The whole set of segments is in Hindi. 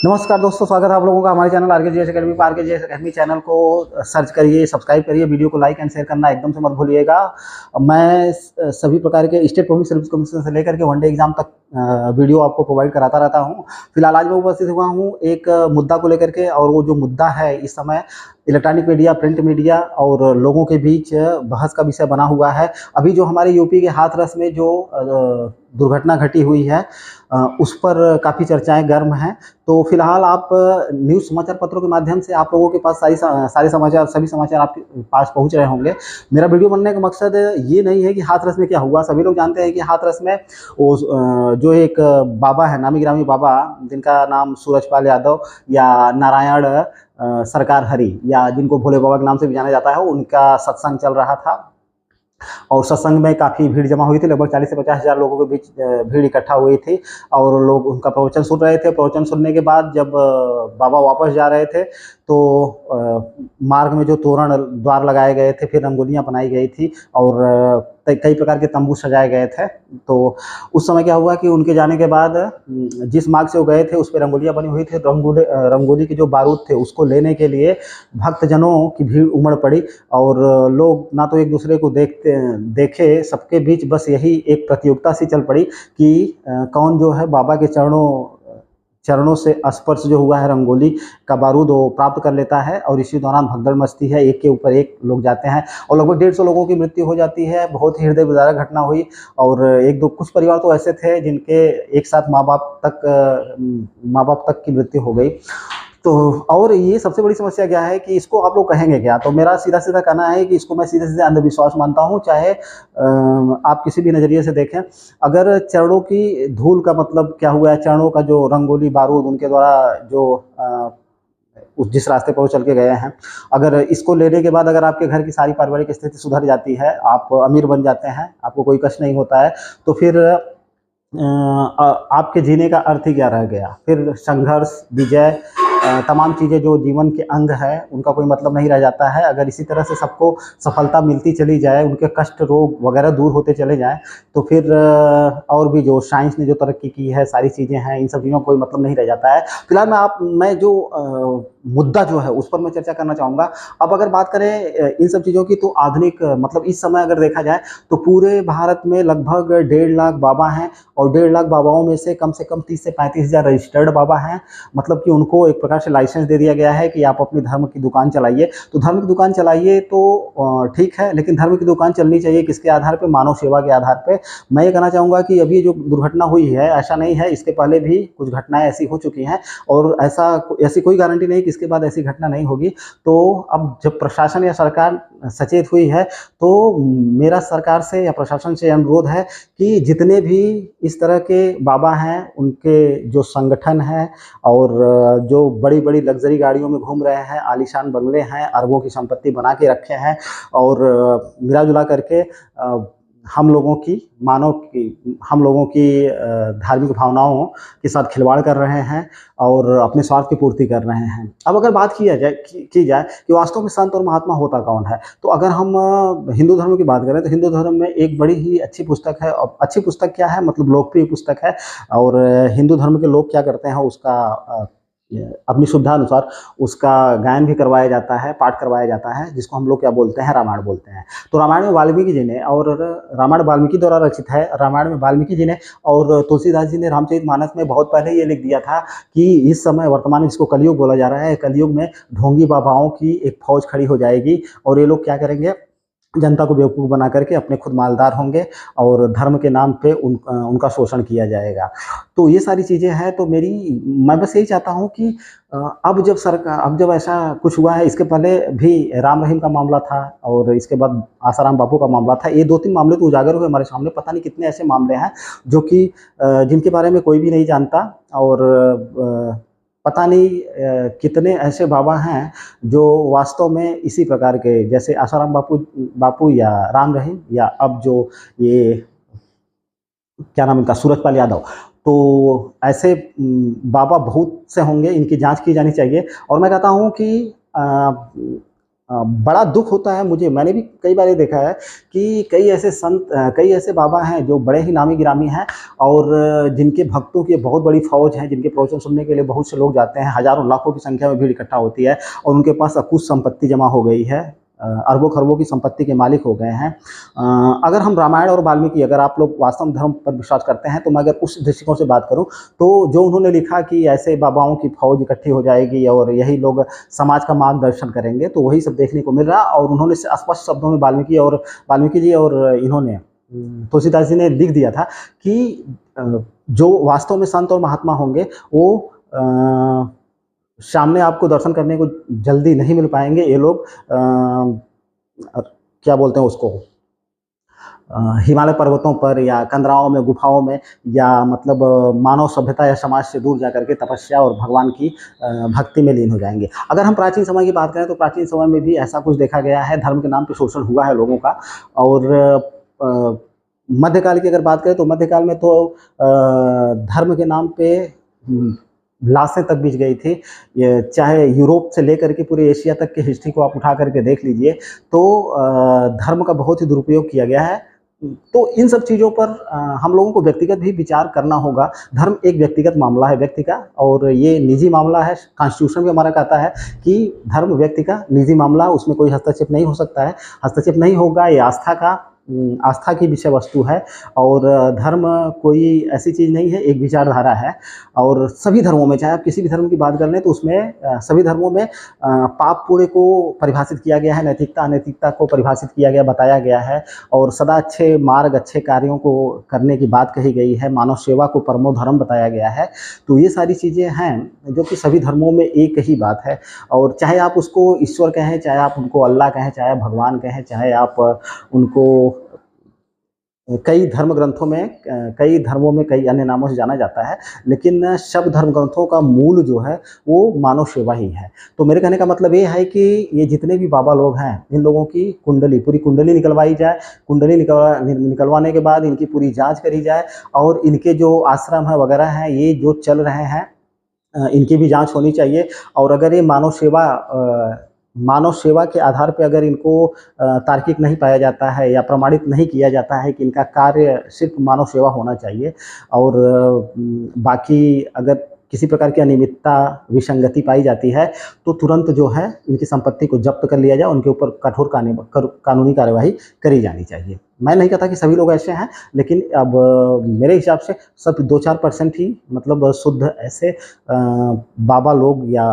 नमस्कार दोस्तों, स्वागत है आप लोगों का हमारे चैनल आरकेजीएस एकेडमी पर। आरकेजीएस एकेडमी चैनल को सर्च करिए, सब्सक्राइब करिए, वीडियो को लाइक एंड शेयर करना एकदम से मत भूलिएगा। मैं सभी प्रकार के स्टेट पब्लिक सर्विस कमीशन से लेकर के वनडे एग्जाम तक वीडियो आपको प्रोवाइड कराता रहता हूं। फिलहाल आज मैं उपस्थित हुआ हूं एक मुद्दा को लेकर के, और वो जो मुद्दा है इस समय इलेक्ट्रॉनिक मीडिया, प्रिंट मीडिया और लोगों के बीच बहस का विषय बना हुआ है। अभी जो हमारे यूपी के हाथरस में जो दुर्घटना घटी हुई है उस पर काफ़ी चर्चाएं गर्म हैं। तो फिलहाल आप न्यूज़ समाचार पत्रों के माध्यम से आप लोगों के पास सभी समाचार आपके पास पहुंच रहे होंगे। मेरा वीडियो बनने का मकसद ये नहीं है कि हाथरस में क्या हुआ। सभी लोग जानते हैं कि हाथरस में वो जो एक बाबा है, नामी गिरामी बाबा, जिनका नाम सूरजपाल यादव या नारायण सरकार हरि, या जिनको भोले बाबा के नाम से भी जाना जाता है, उनका सत्संग चल रहा था। और सत्संग में काफ़ी भीड़ जमा हुई थी। लगभग 40 से 50 हज़ार लोगों के बीच भीड़ इकट्ठा हुई थी और लोग उनका प्रवचन सुन रहे थे। प्रवचन सुनने के बाद जब बाबा वापस जा रहे थे तो मार्ग में जो तोरण द्वार लगाए गए थे, फिर रंगोलियाँ बनाई गई थी और कई प्रकार के तंबू सजाए गए थे। तो उस समय क्या हुआ कि उनके जाने के बाद जिस मार्ग से वो गए थे उस पर रंगोलियाँ बनी हुई थी। रंगोली के जो बारूद थे उसको लेने के लिए भक्तजनों की भीड़ उमड़ पड़ी और लोग ना तो एक दूसरे को देखे, सबके बीच बस यही एक प्रतियोगिता सी चल पड़ी कि कौन जो है बाबा के चरणों से स्पर्श जो हुआ है रंगोली का बारूद वो प्राप्त कर लेता है। और इसी दौरान भगदड़ मचती है, एक के ऊपर एक लोग जाते हैं और लगभग 150 लोगों की मृत्यु हो जाती है। बहुत ही हृदय विदारक घटना हुई और कुछ परिवार तो ऐसे थे जिनके एक साथ माँ बाप तक की मृत्यु हो गई। तो और ये सबसे बड़ी समस्या क्या है कि इसको आप लोग कहेंगे क्या? तो मेरा सीधा सीधा कहना है कि इसको मैं सीधे सीधे अंधविश्वास मानता हूँ, चाहे आप किसी भी नज़रिए से देखें। अगर चरणों की धूल का मतलब क्या हुआ है, चरणों का जो रंगोली बारूद उनके द्वारा जो उस जिस रास्ते पर वो चल के गए हैं, अगर इसको लेने के बाद अगर आपके घर की सारी पारिवारिक स्थिति सुधर जाती है, आप अमीर बन जाते हैं, आपको कोई कष्ट नहीं होता है, तो फिर आपके जीने का अर्थ ही क्या रह गया? फिर संघर्ष, विजय, तमाम चीज़ें जो जीवन के अंग है उनका कोई मतलब नहीं रह जाता है। अगर इसी तरह से सबको सफलता मिलती चली जाए, उनके कष्ट, रोग वगैरह दूर होते चले जाएं, तो फिर और भी जो साइंस ने जो तरक्की की है, सारी चीज़ें हैं, इन सब चीज़ों का कोई मतलब नहीं रह जाता है। फिलहाल मैं जो मुद्दा जो है उस पर मैं चर्चा करना चाहूँगा। अब अगर बात करें इन सब चीज़ों की, तो आधुनिक मतलब इस समय अगर देखा जाए तो पूरे भारत में लगभग 1.5 लाख बाबा हैं और 1.5 लाख बाबाओं में से कम 30 से 35 हज़ार रजिस्टर्ड बाबा हैं। मतलब कि उनको एक प्रकार से लाइसेंस दे दिया गया है कि आप अपने धर्म की दुकान चलाइए। तो धर्म की दुकान चलाइए तो ठीक है, लेकिन धर्म की दुकान चलनी चाहिए किसके आधार पे? मानव सेवा के आधार पे। मैं ये कहना चाहूँगा कि अभी जो दुर्घटना हुई है, ऐसा नहीं है, इसके पहले भी कुछ घटनाएं ऐसी हो चुकी हैं और ऐसी कोई गारंटी नहीं कि इसके बाद ऐसी घटना नहीं होगी। तो अब जब प्रशासन या सरकार सचेत हुई है, तो मेरा सरकार से या प्रशासन से अनुरोध है कि जितने भी इस तरह के बाबा हैं, उनके जो संगठन हैं और जो बड़ी-बड़ी लग्ज़री गाड़ियों में घूम रहे हैं, आलीशान बंगले हैं, अरबों की संपत्ति बना के रखे हैं और मिला-जुला करके हम लोगों की धार्मिक भावनाओं के साथ खिलवाड़ कर रहे हैं और अपने स्वार्थ की पूर्ति कर रहे हैं। अब अगर बात की जाए कि वास्तव में संत और महात्मा होता कौन है, तो अगर हम हिंदू धर्म की बात करें तो हिंदू धर्म में एक बड़ी ही अच्छी पुस्तक है। और अच्छी पुस्तक क्या है, मतलब लोकप्रिय पुस्तक है। और हिंदू धर्म के लोग क्या करते हैं, उसका अपनी सुविधा अनुसार उसका गायन भी करवाया जाता है, पाठ करवाया जाता है, जिसको हम लोग क्या बोलते हैं, रामायण बोलते हैं। तो रामायण में वाल्मीकि जी ने, और रामायण वाल्मीकि द्वारा रचित है, रामायण में वाल्मीकि जी ने और तुलसीदास जी ने रामचरितमानस में बहुत पहले ये लिख दिया था कि इस समय वर्तमान में जिसको कलयुग बोला जा रहा है, कलयुग में ढोंगी बाबाओं की एक फौज खड़ी हो जाएगी और ये लोग क्या करेंगे, जनता को बेवकूफ़ बना करके अपने खुद मालदार होंगे और धर्म के नाम पे उनका शोषण किया जाएगा। तो ये सारी चीज़ें हैं। तो मैं बस यही चाहता हूँ कि अब जब ऐसा कुछ हुआ है, इसके पहले भी राम रहीम का मामला था और इसके बाद आसाराम बापू का मामला था। ये 2-3 मामले तो उजागर हुए हमारे सामने। पता नहीं कितने ऐसे मामले हैं जो कि जिनके बारे में कोई भी नहीं जानता और पता नहीं कितने ऐसे बाबा हैं जो वास्तव में इसी प्रकार के, जैसे आसाराम बापू या राम रहीम, या अब जो ये क्या नाम इनका, सूरजपाल यादव। तो ऐसे बाबा बहुत से होंगे, इनकी जांच की जानी चाहिए। और मैं कहता हूं कि बड़ा दुख होता है मुझे। मैंने भी कई बार ये देखा है कि कई ऐसे संत, कई ऐसे बाबा हैं जो बड़े ही नामी गिरामी हैं और जिनके भक्तों की बहुत बड़ी फौज है, जिनके प्रवचन सुनने के लिए बहुत से लोग जाते हैं, हज़ारों लाखों की संख्या में भीड़ इकट्ठा होती है और उनके पास अकुत संपत्ति जमा हो गई है, अरबों खरबों की संपत्ति के मालिक हो गए हैं। अगर हम रामायण और वाल्मीकि, अगर आप लोग वास्तव में धर्म पर विश्वास करते हैं, तो मैं अगर उस दृष्टिकोण से बात करूं तो जो उन्होंने लिखा कि ऐसे बाबाओं की फौज इकट्ठी हो जाएगी और यही लोग समाज का मार्गदर्शन करेंगे, तो वही सब देखने को मिल रहा। और उन्होंने स्पष्ट शब्दों में वाल्मीकि जी और इन्होंने तुलसीदास जी ने लिख दिया था कि जो वास्तव में संत और महात्मा होंगे वो सामने आपको दर्शन करने को जल्दी नहीं मिल पाएंगे। ये लोग क्या बोलते हैं उसको, हिमालय पर्वतों पर या कंदराओं में, गुफाओं में, या मतलब मानव सभ्यता या समाज से दूर जाकर के तपस्या और भगवान की भक्ति में लीन हो जाएंगे। अगर हम प्राचीन समय की बात करें तो प्राचीन समय में भी ऐसा कुछ देखा गया है, धर्म के नाम पे शोषण हुआ है लोगों का। और मध्यकाल की अगर बात करें तो मध्यकाल में तो धर्म के नाम पे लाशें तक बिछ गई थी। ये चाहे यूरोप से लेकर के पूरे एशिया तक की हिस्ट्री को आप उठा करके देख लीजिए तो धर्म का बहुत ही दुरुपयोग किया गया है। तो इन सब चीज़ों पर हम लोगों को व्यक्तिगत भी विचार करना होगा। धर्म एक व्यक्तिगत मामला है व्यक्ति का, और ये निजी मामला है। कॉन्स्टिट्यूशन भी हमारा कहता है कि धर्म व्यक्ति का निजी मामला, उसमें कोई हस्तक्षेप नहीं हो सकता है, हस्तक्षेप नहीं होगा। ये आस्था की विषय वस्तु है। और धर्म कोई ऐसी चीज़ नहीं है, एक विचारधारा है। और सभी धर्मों में, चाहे आप किसी भी धर्म की बात कर लें, तो उसमें सभी धर्मों में पाप पुण्य को परिभाषित किया गया है, नैतिकता अनैतिकता को परिभाषित किया गया, बताया गया है। और सदा अच्छे मार्ग, अच्छे कार्यों को करने की बात कही गई है। मानव सेवा को परमो धर्म बताया गया है। तो ये सारी चीज़ें हैं जो कि सभी धर्मों में एक ही बात है। और चाहे आप उसको ईश्वर कहें, चाहे आप उनको अल्लाह कहें, चाहे भगवान कहें, चाहे आप उनको कई धर्म ग्रंथों में, कई धर्मों में कई अन्य नामों से जाना जाता है, लेकिन सब धर्म ग्रंथों का मूल जो है वो मानव सेवा ही है। तो मेरे कहने का मतलब ये है कि ये जितने भी बाबा लोग हैं, इन लोगों की कुंडली, पूरी कुंडली निकलवाई जाए। कुंडली निकलवाने के बाद इनकी पूरी जांच करी जाए, और इनके जो आश्रम है वगैरह हैं, ये जो चल रहे हैं, इनकी भी जांच होनी चाहिए। और अगर ये मानव सेवा के आधार पे अगर इनको तार्किक नहीं पाया जाता है या प्रमाणित नहीं किया जाता है कि इनका कार्य सिर्फ मानव सेवा होना चाहिए, और बाकी अगर किसी प्रकार की अनियमितता, विसंगति पाई जाती है, तो तुरंत जो है इनकी संपत्ति को जब्त कर लिया जाए, उनके ऊपर कठोर कानूनी कार्यवाही करी जानी चाहिए। मैं नहीं कहता कि सभी लोग ऐसे हैं, लेकिन अब मेरे हिसाब से सब 2-4% ही मतलब शुद्ध ऐसे बाबा लोग या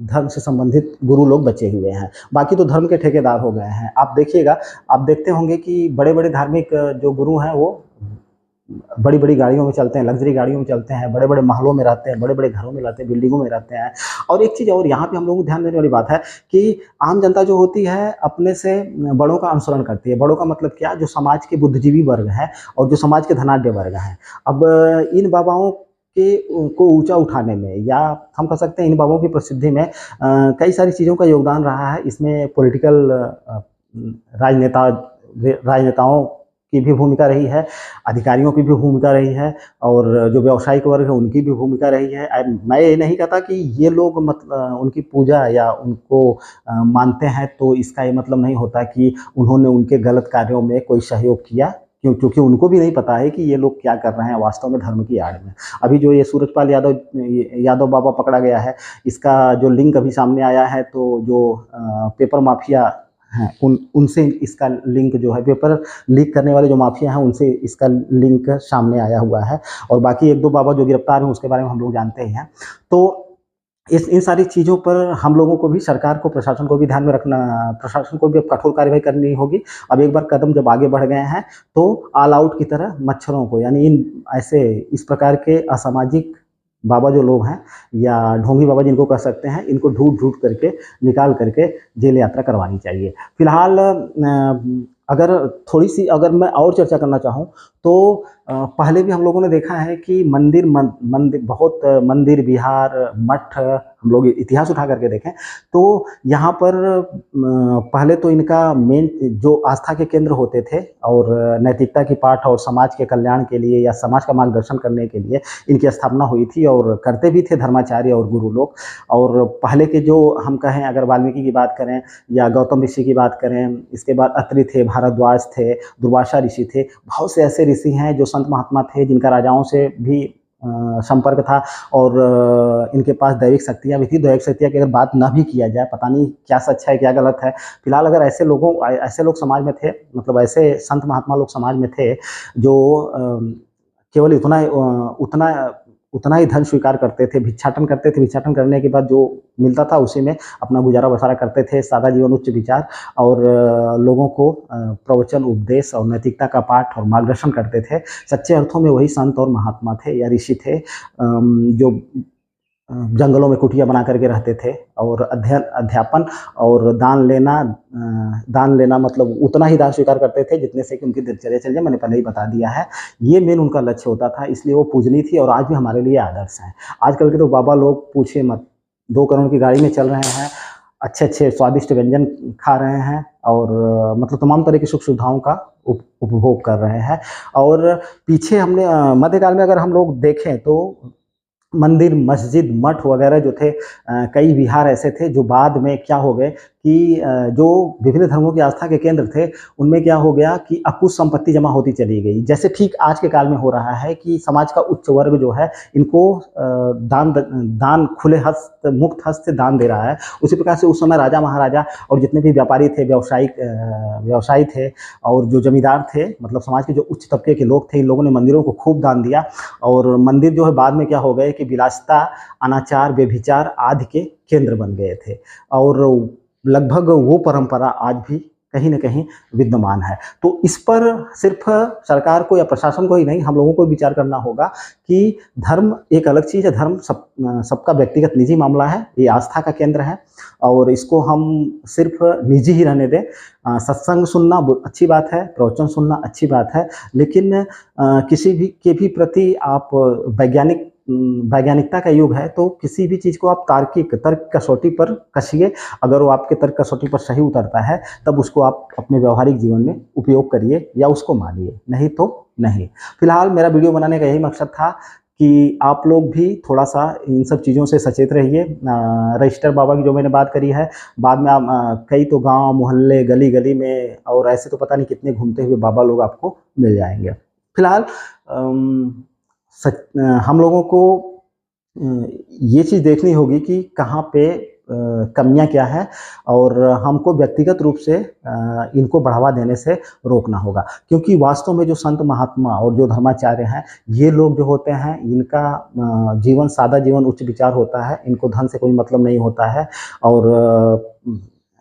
धर्म से संबंधित गुरु लोग बचे हुए हैं। बाकी तो धर्म के ठेकेदार हो गए हैं। आप देखिएगा, आप देखते होंगे कि बड़े बड़े धार्मिक जो गुरु हैं वो बड़ी बड़ी गाड़ियों में चलते हैं, लग्जरी गाड़ियों में चलते हैं, बड़े बड़े महलों में रहते हैं, बड़े बड़े घरों में रहते हैं, बिल्डिंगों में रहते हैं। और एक चीज़ और यहाँ पे हम लोगों को ध्यान देने वाली बात है कि आम जनता जो होती है अपने से बड़ों का अनुसरण करती है। बड़ों का मतलब क्या, जो समाज के बुद्धिजीवी वर्ग है और जो समाज के धनाढ्य वर्ग हैं। अब इन बाबाओं को ऊंचा उठाने में, या हम कह सकते हैं इन बाबों की प्रसिद्धि में कई सारी चीज़ों का योगदान रहा है। इसमें पॉलिटिकल राजनेताओं की भी भूमिका रही है, अधिकारियों की भी भूमिका रही है, और जो व्यावसायिक वर्ग है उनकी भी भूमिका रही है। मैं ये नहीं कहता कि ये लोग उनकी पूजा या उनको मानते हैं तो इसका ये मतलब नहीं होता कि उन्होंने उनके गलत कार्यों में कोई सहयोग किया, क्योंकि उनको भी नहीं पता है कि ये लोग क्या कर रहे हैं वास्तव में धर्म की आड़ में। अभी जो ये सूरजपाल यादव बाबा पकड़ा गया है, इसका जो लिंक अभी सामने आया है, तो जो पेपर माफिया हैं उनसे इसका लिंक जो है, पेपर लीक करने वाले जो माफिया हैं उनसे इसका लिंक सामने आया हुआ है। और बाकी 1-2 बाबा जो गिरफ्तार हैं उसके बारे में हम लोग जानते ही हैं। तो इन सारी चीज़ों पर हम लोगों को भी, सरकार को, प्रशासन को भी ध्यान में रखना, प्रशासन को भी अब कठोर कार्रवाई करनी होगी। अब एक बार कदम जब आगे बढ़ गए हैं तो ऑल आउट की तरह मच्छरों को, यानी इस प्रकार के असामाजिक बाबा जो लोग हैं, या ढोंगी बाबा जिनको कह सकते हैं, इनको ढूंढ करके निकाल करके जेल यात्रा करवानी चाहिए। फिलहाल अगर थोड़ी सी, अगर मैं और चर्चा करना चाहूँ तो पहले भी हम लोगों ने देखा है कि मंदिर बहुत मंदिर विहार मठ हम लोग इतिहास उठा करके देखें तो यहाँ पर पहले तो इनका मेन जो आस्था के केंद्र होते थे और नैतिकता की पाठ और समाज के कल्याण के लिए या समाज का मार्गदर्शन करने के लिए इनकी स्थापना हुई थी और करते भी थे धर्माचार्य और गुरु लोग। और पहले के जो हम कहें अगर वाल्मीकि की बात करें या गौतम ऋषि की बात करें, इसके बाद अत्रि थे, भारद्वाज थे, दुर्वासा ऋषि थे, बहुत से ऐसे ऋषि हैं जो संत महात्मा थे जिनका राजाओं से भी संपर्क था और इनके पास दैविक शक्तियाँ भी थी। दैविक शक्तियाँ की अगर बात ना भी किया जाए, पता नहीं क्या सच है क्या गलत है, फिलहाल अगर ऐसे लोग समाज में थे, मतलब ऐसे संत महात्मा लोग समाज में थे जो केवल उतना ही धन स्वीकार करते थे, भिक्षाटन करते थे, भिक्षाटन करने के बाद जो मिलता था उसी में अपना गुजारा बसारा करते थे, सादा जीवन उच्च विचार और लोगों को प्रवचन उपदेश और नैतिकता का पाठ और मार्गदर्शन करते थे। सच्चे अर्थों में वही संत और महात्मा थे या ऋषि थे जो जंगलों में कुटिया बना करके रहते थे और अध्यापन और दान लेना मतलब उतना ही दान स्वीकार करते थे जितने से कि उनकी दिनचर्या चल जाए। मैंने पहले ही बता दिया है, ये मेन उनका लक्ष्य होता था, इसलिए वो पूजनीय थी और आज भी हमारे लिए आदर्श हैं। आजकल के तो बाबा लोग पूछे मत, 2 करोड़ की गाड़ी में चल रहे हैं, अच्छे स्वादिष्ट व्यंजन खा रहे हैं और मतलब तमाम तरह की सुख सुविधाओं का उपभोग कर रहे हैं। और पीछे हमने मध्यकाल में अगर हम लोग देखें तो मंदिर, मस्जिद, मठ वगैरह जो थे, कई विहार ऐसे थे जो बाद में क्या हो गए कि जो विभिन्न धर्मों की आस्था के केंद्र थे उनमें क्या हो गया कि अकुश संपत्ति जमा होती चली गई। जैसे ठीक आज के काल में हो रहा है कि समाज का उच्च वर्ग जो है इनको दान खुले हस्त मुक्त हस्त से दान दे रहा है। उसी प्रकार से उस समय राजा महाराजा और जितने भी व्यापारी थे, व्यवसायी थे और जो जमींदार थे, मतलब समाज के जो उच्च तबके के लोग थे, इन लोगों ने मंदिरों को खूब दान दिया। और मंदिर जो है बाद में क्या हो गए कि विलासिता, अनाचार, व्यभिचार आदि के केंद्र बन गए थे और लगभग वो परंपरा आज भी कहीं न कहीं विद्यमान है। तो इस पर सिर्फ सरकार को या प्रशासन को ही नहीं, हम लोगों को विचार करना होगा कि धर्म एक अलग चीज़ है, धर्म सबका व्यक्तिगत निजी मामला है, ये आस्था का केंद्र है और इसको हम सिर्फ निजी ही रहने दें। सत्संग सुनना अच्छी बात है, प्रवचन सुनना अच्छी बात है, लेकिन किसी भी के प्रति आप वैज्ञानिकता का युग है तो किसी भी चीज़ को आप तर्क कसौटी पर कसिए। अगर वो आपके तर्क कसौटी पर सही उतरता है तब उसको आप अपने व्यवहारिक जीवन में उपयोग करिए या उसको मानिए, नहीं तो नहीं। फिलहाल मेरा वीडियो बनाने का यही मकसद था कि आप लोग भी थोड़ा सा इन सब चीज़ों से सचेत रहिए। रजिस्टर बाबा की जो मैंने बात करी है, बाद में आप कई तो गांव मोहल्ले गली गली में और ऐसे तो पता नहीं कितने घूमते हुए बाबा लोग आपको मिल जाएंगे। फिलहाल हम लोगों को ये चीज़ देखनी होगी कि कहाँ पे कमियां क्या है और हमको व्यक्तिगत रूप से इनको बढ़ावा देने से रोकना होगा, क्योंकि वास्तव में जो संत महात्मा और जो धर्माचार्य हैं ये लोग जो होते हैं इनका जीवन सादा जीवन उच्च विचार होता है, इनको धन से कोई मतलब नहीं होता है और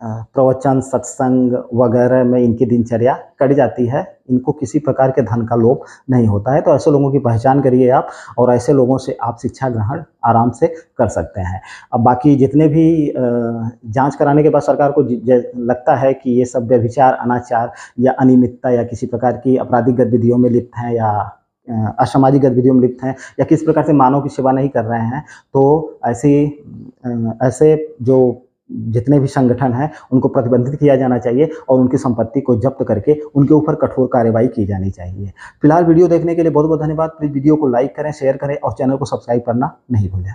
प्रवचन सत्संग वगैरह में इनकी दिनचर्या कट जाती है, इनको किसी प्रकार के धन का लोभ नहीं होता है। तो ऐसे लोगों की पहचान करिए आप और ऐसे लोगों से आप शिक्षा ग्रहण आराम से कर सकते हैं। अब बाकी जितने भी जांच कराने के बाद सरकार को लगता है कि ये सब व्यभिचार, अनाचार या अनियमितता या किसी प्रकार की आपराधिक गतिविधियों में लिप्त हैं या असामाजिक गतिविधियों में लिप्त हैं या किस प्रकार से मानव की सेवा नहीं कर रहे हैं, तो ऐसे जो जितने भी संगठन हैं उनको प्रतिबंधित किया जाना चाहिए और उनकी संपत्ति को जब्त करके उनके ऊपर कठोर कार्रवाई की जानी चाहिए। फिलहाल वीडियो देखने के लिए बहुत बहुत धन्यवाद। प्लीज़ वीडियो को लाइक करें, शेयर करें और चैनल को सब्सक्राइब करना नहीं भूलें।